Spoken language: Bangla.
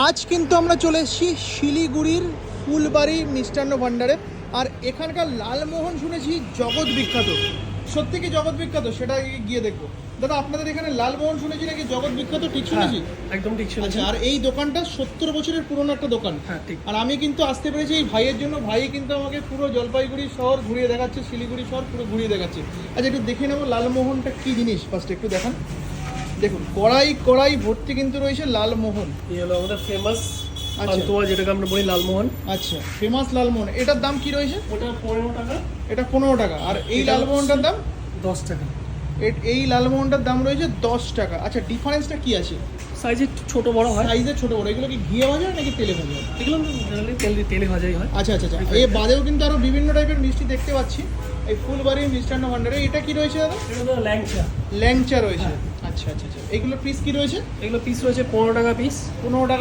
আজ কিন্তু আমরা চলে এসেছি শিলিগুড়ির ফুলবাড়ি মিষ্টান্ন ভাণ্ডারে। আর এখানকার লালমোহন শুনেছি জগৎ বিখ্যাত, সত্যি কি জগৎ বিখ্যাত সেটা গিয়ে দেখবো। দাদা আপনাদের এখানে লালমোহন শুনেছি নাকি জগৎ বিখ্যাত, ঠিক শুনেছি? একদম ঠিক শুনেছি। আচ্ছা, আর এই দোকানটা 70 বছরের পুরনো একটা দোকান। হ্যাঁ ঠিক। আর আমি কিন্তু আসতে পেরেছি এই ভাইয়ের জন্য। ভাই কিন্তু আমাকে পুরো জলপাইগুড়ি শহর ঘুরিয়ে দেখাচ্ছে, শিলিগুড়ি শহর পুরো ঘুরিয়ে দেখাচ্ছে। আচ্ছা একটু দেখে নেবো লালমোহনটা কি জিনিস, ফার্স্ট একটু দেখান। দেখুন কড়াই কড়াই ভর্তি কিন্তু রয়েছে লালমোহন। এই হলো আমাদের ফেমাস আচ্ছা। পান্তুয়া, যেটাকে আমরা বলি লালমোহন। আচ্ছা, ফেমাস লালমোহন, এটার দাম কি রয়েছে? ওটা 15 টাকা। এটা 15 টাকা। আর এই এটা লালমোহনটার দাম? 10 টাকা। এই লালমোহনটার দাম রয়েছে 10 টাকা। আচ্ছা, ডিফারেন্সটা কি আছে? সাইজে ছোট বড় হয়। সাইজে ছোট বড়। এগুলো কি ঘিয়ে ভাজা নাকি তেলে ভাজা? এগুলো জেনারেলি তেলে ভাজাই হয়। আচ্ছা আচ্ছা আচ্ছা। এর বাদেও কিন্তু আরো বিভিন্ন টাইপের মিষ্টি দেখতে পাচ্ছি এই ফুলবাড়ির মিষ্টান্ন ভাণ্ডারে। এটা কি রয়েছে দাদা? এটা তো ল্যাংচা। ল্যাংচা রয়েছে। হ্যাঁ। আচ্ছা আচ্ছা আচ্ছা। এগুলো পিস কি রয়েছে? এগুলো পিস রয়েছে 15 টাকা পিস। 15 টাকা